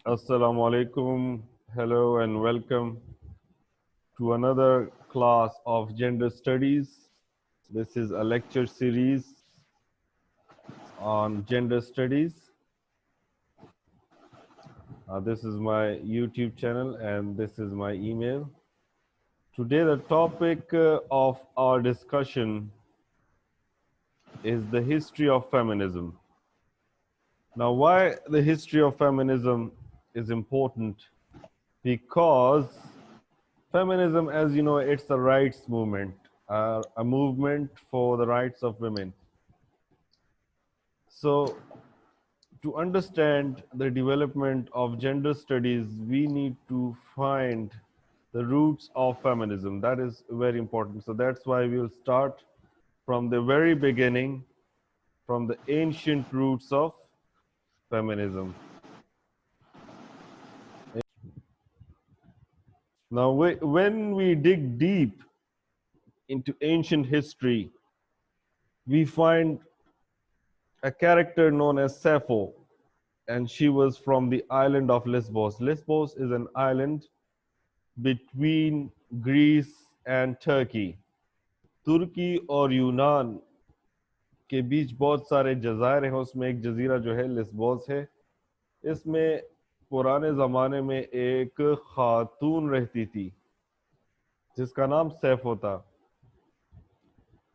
Assalamu alaikum. Hello and welcome to another class of gender studies. This is a lecture series on gender studies. This is my YouTube channel and this is my email. Today the topic of our discussion is the history of feminism. Now, why the history of feminism is important? Because feminism, as you know, it's a rights movement, a movement for the rights of women. So, to understand the development of gender studies, we need to find the roots of feminism. That is very important. So, that's why we will start from the very beginning, from the ancient roots of feminism. Now, when we dig deep into ancient history, we find a character known as Sappho, and she was from the island of Lesbos. Lesbos is an island between Greece and Turkey. तुर्की और यूनान के बीच बहुत सारे जज़ायर हैं, उसमें एक जजीरा जो है लेस्बोस है। इसमें पुराने ज़माने में एक खातून रहती थी जिसका नाम सैफो था।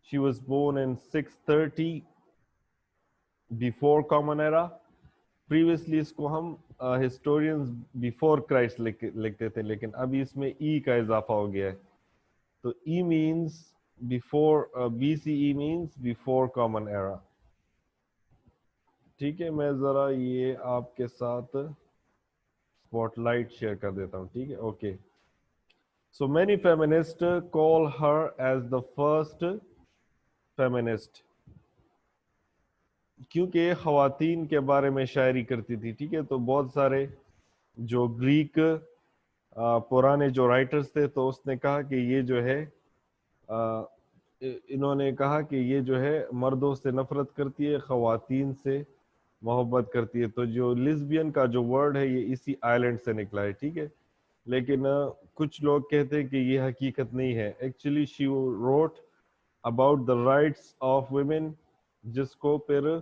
She was born in 630 before Common Era. Previously इसको हम हिस्टोरियंस बिफोर क्राइस्ट लिखते थे, लेकिन अभी इसमें ई का इजाफा हो गया है। तो E means before, BCE means before common era. ठीक है, मैं ज़रा ये आपके साथ स्पॉटलाइट शेयर कर देता हूँ। ठीक है, okay. So many feminist call her as the first feminist, क्योंकि ये ख़वातीन के बारे में शायरी करती थी। ठीक है, तो बहुत सारे जो ग्रीक पुराने जो राइटर्स थे, तो उसने कहा कि ये जो है इन्होंने कहा कि ये जो है मर्दों से नफरत करती है, ख़वातीन से मोहब्बत करती है। तो जो लिस्बियन का जो वर्ड है ये इसी आइलैंड से निकला है। ठीक है, लेकिन कुछ लोग कहते हैं कि ये हकीकत नहीं है। Actually she wrote about the rights of women, जिसको फिर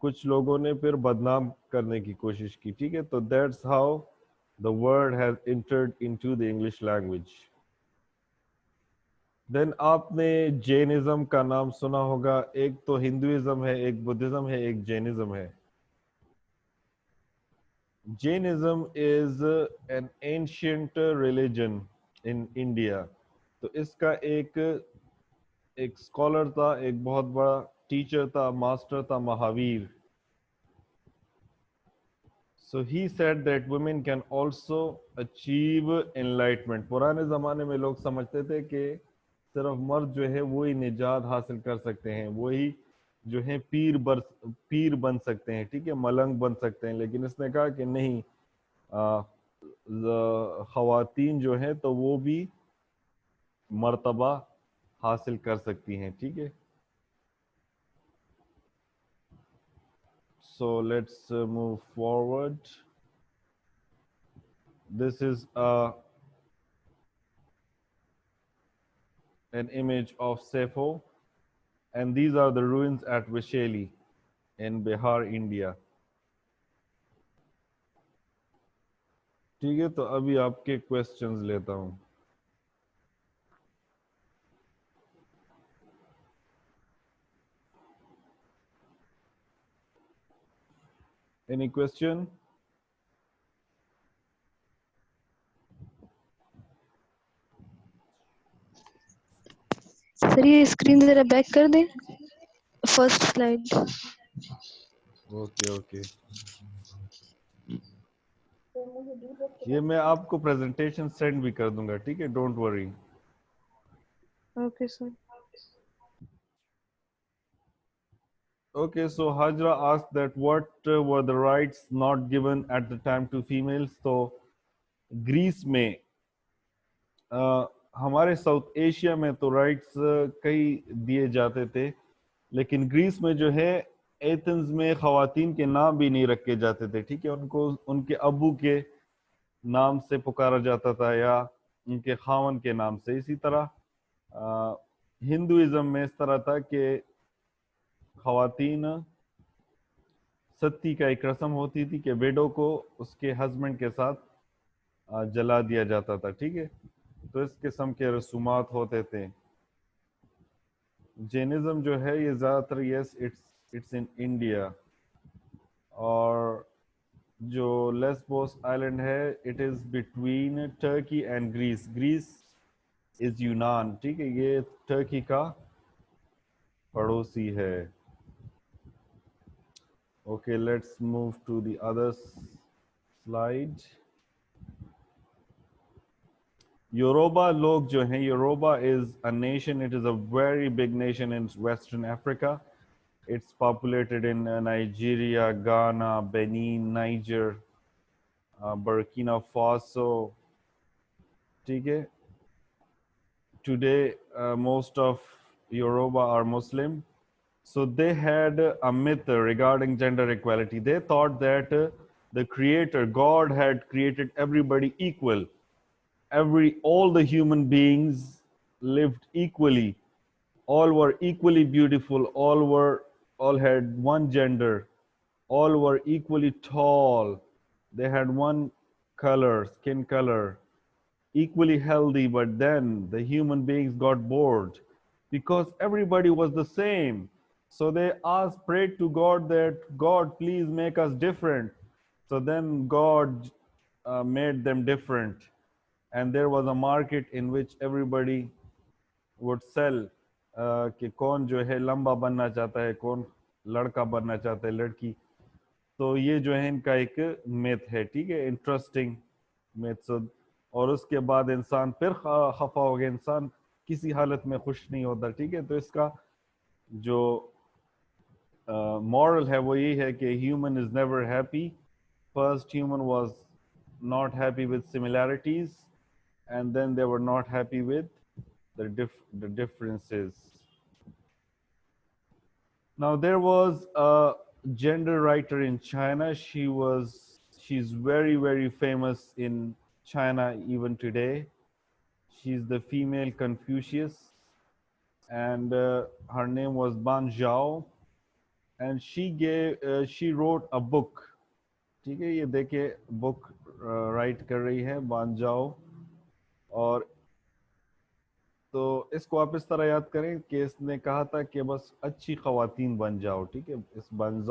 कुछ लोगों ने फिर बदनाम करने की कोशिश की। ठीक है, तो that's how the word has entered into the English language. देन आपने जैनिज्म का नाम सुना होगा। एक तो हिंदुइज्म है, एक बुद्धिज्म है, एक जैनिज्म है। Jainism is an ancient religion in India. तो इसका एक स्कॉलर था, एक बहुत बड़ा टीचर था, मास्टर था, Mahavir. So he said that women can also achieve enlightenment. पुराने ज़माने में लोग समझते थे कि सिर्फ मर्द जो है वो ही निजात हासिल कर सकते हैं, वही जो है पीर बन सकते हैं। ठीक है, मलंग बन सकते हैं। लेकिन इसने कहा कि नहीं, ख़वातीन जो हैं तो वो भी मर्तबा हासिल कर सकती हैं। ठीक है, so let's move forward. This is an image of Sappho, and these are the ruins at Visheli in Bihar, India. ठीक है, तो अभी आपके क्वेश्चंस लेता हूँ। Any question? सर ये स्क्रीन जरा बैक कर दें, फर्स्ट स्लाइड। ओके, ये मैं आपको प्रेजेंटेशन सेंड भी कर दूंगा। ठीक है, don't worry. Okay sir. Okay, so Hajra asked that what were the rights not given at the time to females? तो ग्रीस में हमारे साउथ एशिया में तो राइट्स कई दिए जाते थे, लेकिन ग्रीस में जो है एथेंस में खवातीन के नाम भी नहीं रखे जाते थे, ठीक है, उनको उनके अब्बू के नाम से पुकारा जाता था या उनके खावन के नाम से। इसी तरह हिंदुइज्म में इस तरह था कि खवातीन सती का एक रस्म होती थी कि विडो को उसके हस्बैंड के साथ जला दिया जाता था, ठीक है। तो इस किस्म के रसूमात होते थे। जैनिज्म जो है ये ज़्यादातर यस इट्स इन इंडिया, और जो लेस्बोस आइलैंड है it is between Turkey and Greece. Greece is यूनान, ठीक है, ये टर्की का पड़ोसी है। Okay, let's move to the other slide. Yoruba लोग जो हैं, Yoruba is a nation, it is a very big nation in western Africa. It's populated in Nigeria, Ghana, Benin, Niger, Burkina Faso, ठीक है। Today most of Yoruba are Muslim. So they had a myth regarding gender equality. They thought that the creator, God, had created everybody equal. All the human beings lived equally. All were equally beautiful. All had one gender. All were equally tall. They had one color, skin color, equally healthy. But then the human beings got bored because everybody was the same. So they asked, prayed to God that, God, please make us different. So then God made them different. And there was a market in which everybody would sell कि कौन जो है लंबा बनना चाहता है, कौन लड़का बनना चाहता है, लड़की। तो ये जो है इनका एक मिथ है, ठीक है, इंटरेस्टिंग मिथ। और उसके बाद इंसान फिर खफा हो गया, इंसान किसी हालत में खुश नहीं होता, ठीक है। तो इसका जो मॉरल है वो ये है कि human is never happy. First human was not happy with similarities, and then they were not happy with the differences. Now there was a gender writer in China. She's very famous in China even today. She's the female Confucius, and her name was Ban Zhao, and she wrote a book. ठीक है, ये देखिए book right कर रही है बान जाओ। और तो इसको आप इस तरह याद करें कि इसने कहा था कि बस अच्छी ख़वातीन बन जाओ, ठीक है। इस बन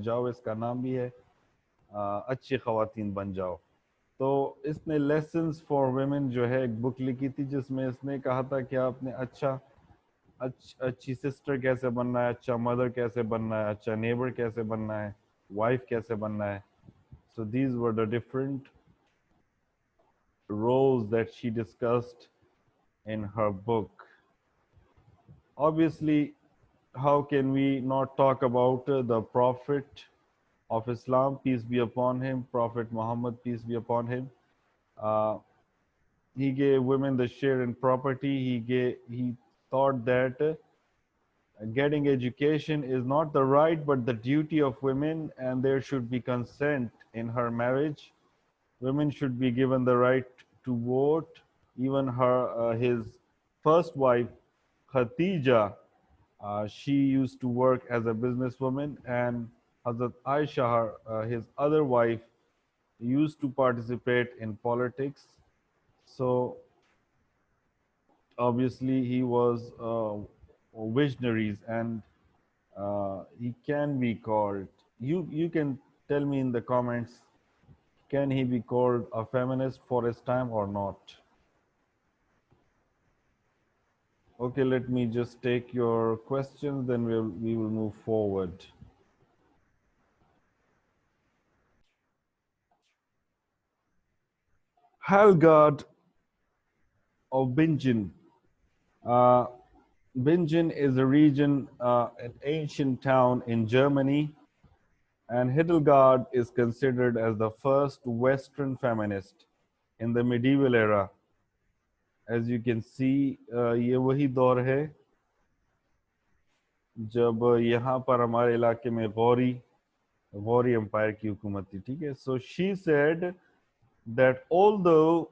जाओ इसका नाम भी है, अच्छी ख़वातीन बन जाओ। तो इसने लेसन्स फॉर वेमेन जो है एक बुक लिखी थी, जिसमें इसने कहा था कि आपने अच्छी सिस्टर कैसे बनना है, अच्छा मदर कैसे बनना है, अच्छा नेबर कैसे बनना है, वाइफ कैसे बनना है। So these were the different roles that she discussed in her book. Obviously, how can we not talk about the Prophet of Islam, peace be upon him, Prophet Muhammad, peace be upon him. Uh, he gave women the share in property. He thought that getting education is not the right but the duty of women, and there should be consent in her marriage. Women should be given the right to vote. Even his first wife, Khatija, she used to work as a businesswoman, and Hazrat Aisha, his other wife, used to participate in politics. So obviously he was visionaries, and he can be called. You can tell me in the comments, can he be called a feminist for his time or not? Okay, let me just take your questions, then we will move forward. Hallgard of Bingen. Bingen is a region, an ancient town in Germany, and Hildegard is considered as the first Western feminist in the medieval era. As you can see, ये वही दौर है जब यहाँ पर हमारे इलाके में गौरी गौरी एम्पायर की हुकूमत थी, ठीक है. So she said that although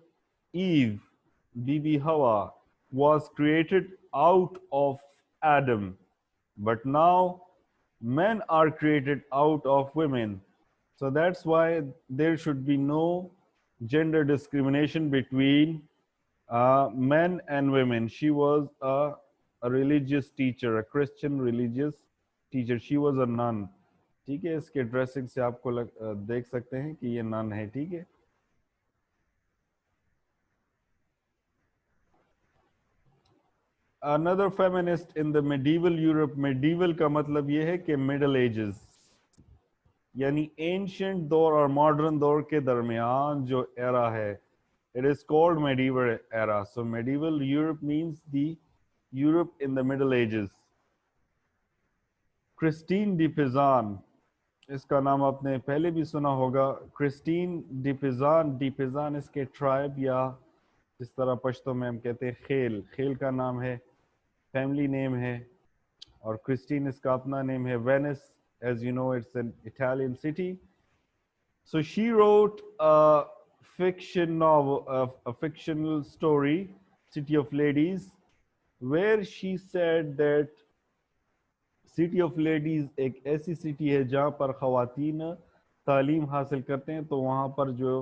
Eve, Bibi Hawa, was created out of Adam, but now men are created out of women. So that's why there should be no gender discrimination between men and women. She was a religious teacher, a Christian religious teacher. She was a nun. ठीक है, इसके dressing से आपको देख सकते हैं कि ये नन है. ठीक है. Another feminist in the medieval Europe. Medieval का मतलब ये है कि middle ages, यानी ancient दौर और modern दौर के दरमियान जो era है, it is called medieval era. So medieval Europe means the Europe in the middle ages. Christine de Pizan, इसका नाम आपने पहले भी सुना होगा. क्रिस्टीन डी पिजान इसके ट्राइब या जिस तरह पश्तो में हम कहते हैं खेल, खेल का नाम है, फैमिली नेम है. और क्रिस्टीन इसका अपना नेम है. Venice, as you know, it's an Italian city. So she wrote a fiction novel, a fictional story, City of Ladies, where she said that city of ladies एक ऐसी city है जहाँ पर ख़वातीन तालीम हासिल करते हैं. तो वहाँ पर जो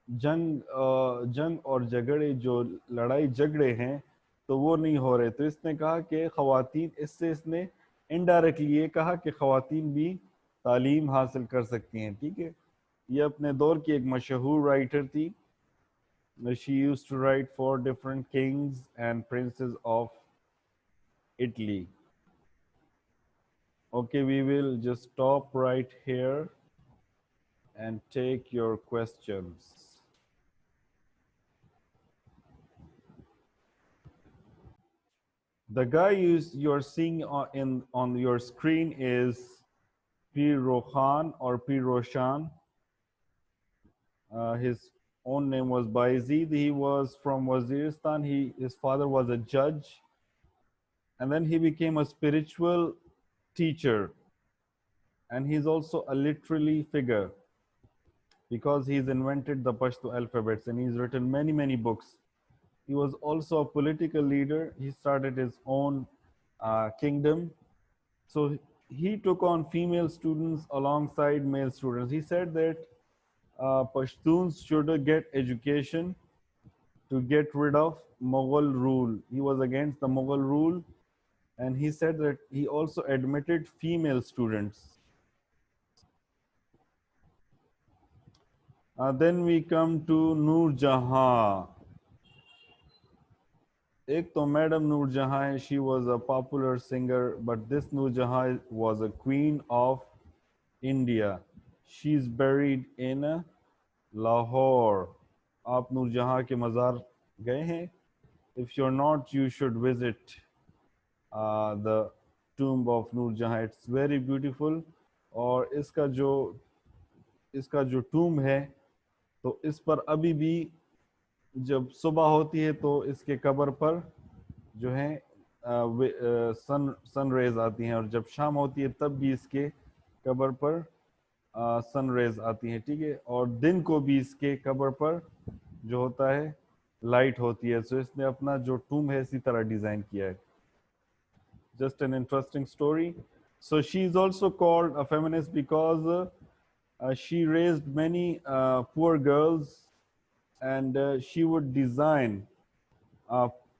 जंग और झगड़े, जो लड़ाई झगड़े हैं, तो वो नहीं हो रहे. तो इसने कहा कि ख़वातीन, इससे इसने इनडायरेक्टली ये कहा कि ख़वातीन भी तालीम हासिल कर सकती हैं. ठीक है. ये अपने दौर की एक मशहूर राइटर थी. She used to write for different kings and princes of Italy. Okay, we will just stop right here and take your questions. The guy you're seeing on your screen is Pir Rohan or Pir Roshan. His own name was Bayezid. He was from Waziristan. His father was a judge, and then he became a spiritual teacher, and he's also a literary figure because he's invented the Pashto alphabets and he's written many books. He was also a political leader. He started his own kingdom. So he took on female students alongside male students. He said that Pashtuns should get education to get rid of Mughal rule. He was against the Mughal rule, and he said that he also admitted female students. Then we come to Noor Jahan. एक तो madam Noor Jahan है, she was a popular singer, but this Noor Jahan was a queen of India. She is buried in Lahore. आप नूर जहां के मज़ार गए हैं? If you are not, you should visit the tomb of Noor Jahan. It's very beautiful. और इसका जो टूम्ब है, तो इस पर अभी भी जब सुबह होती है तो इसके कब्र पर जो है सन रेज आती हैं, और जब शाम होती है तब भी इसके कब्र पर सन रेज आती हैं. ठीक है. और दिन को भी इसके कब्र पर जो होता है लाइट होती है. सो इसने अपना जो टूम है इसी तरह डिजाइन किया है. Just an interesting story. So she is also called a feminist because she raised many poor girls, and she would design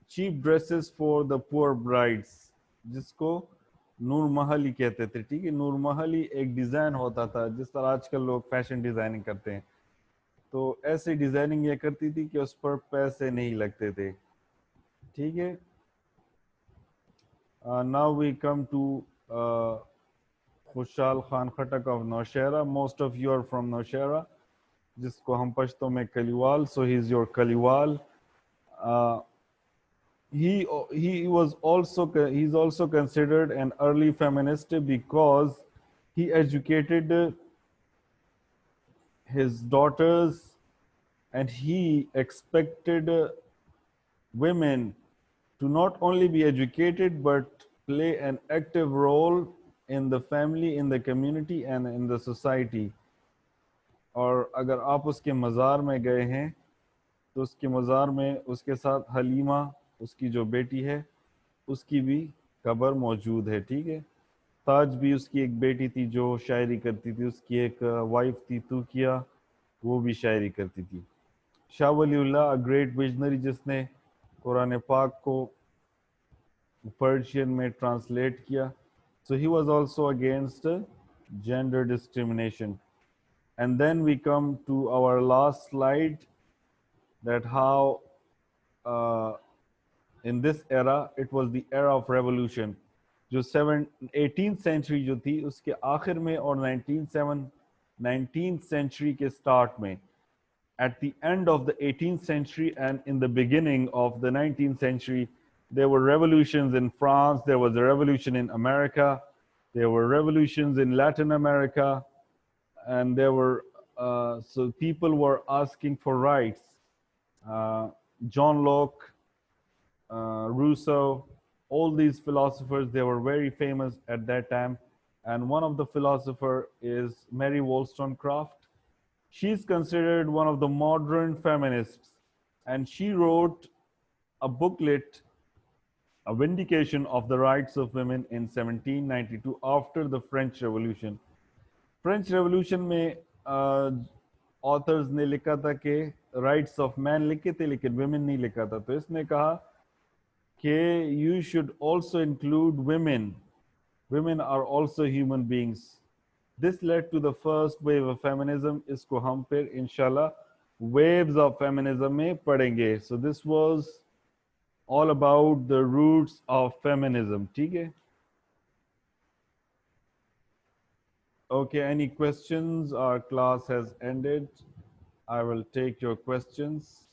cheap dresses for the poor brides, जिसको नूर महल ही कहते थे. ठीक है. नूर महल ही एक डिज़ाइन होता था, जिस तरह आजकल लोग फैशन डिज़ाइनिंग करते हैं. तो ऐसे डिज़ाइनिंग ये करती थी कि उस पर पैसे नहीं लगते थे. ठीक है. Now we come to Khushal Khan Khattak of Nowshera. Most of you are from Nowshera, जिसको हम पश्तो में कलीवाल. So he is your kaliwal. He's also considered an early feminist because he educated his daughters, and he expected women to not only be educated but play an active role in the family, in the community and in the society. और अगर आप उसके मज़ार में गए हैं तो उसके मज़ार में उसके साथ हलीमा, उसकी जो बेटी है, उसकी भी कब्र मौजूद है, ठीक है। ताज भी उसकी एक बेटी थी जो शायरी करती थी, उसकी एक वाइफ थी तुकिया, वो भी शायरी करती थी। Shah Waliullah, a great visionary, जिसने कुरान पाक को पर्शियन में ट्रांसलेट किया, so he was also against gender discrimination. And then we come to our last slide, that how in this era it was the era of revolution. जो 18th century जो थी उसके आखिर में और 19th century के start में, at the end of the 18th century and in the beginning of the 19th century, there were revolutions in France, there was a revolution in America, there were revolutions in Latin America, and there were, so people were asking for rights. John Locke, Rousseau, all these philosophers, they were very famous at that time. And one of the philosopher is Mary Wollstonecraft. She's considered one of the modern feminists, and she wrote a booklet, a vindication of the rights of women in 1792 after the French Revolution. French Revolution में authors ने लिखा था कि rights of man लिखे थे लेकिन women नहीं लिखा था, तो इसने कहा कि you should also include women. Women are also human beings. This led to the first wave of feminism. इसको हम फिर इंशाल्लाह waves of feminism में पढ़ेंगे. So this was all about the roots of feminism. ठीक है? Okay, any questions? Our class has ended. I will take your questions.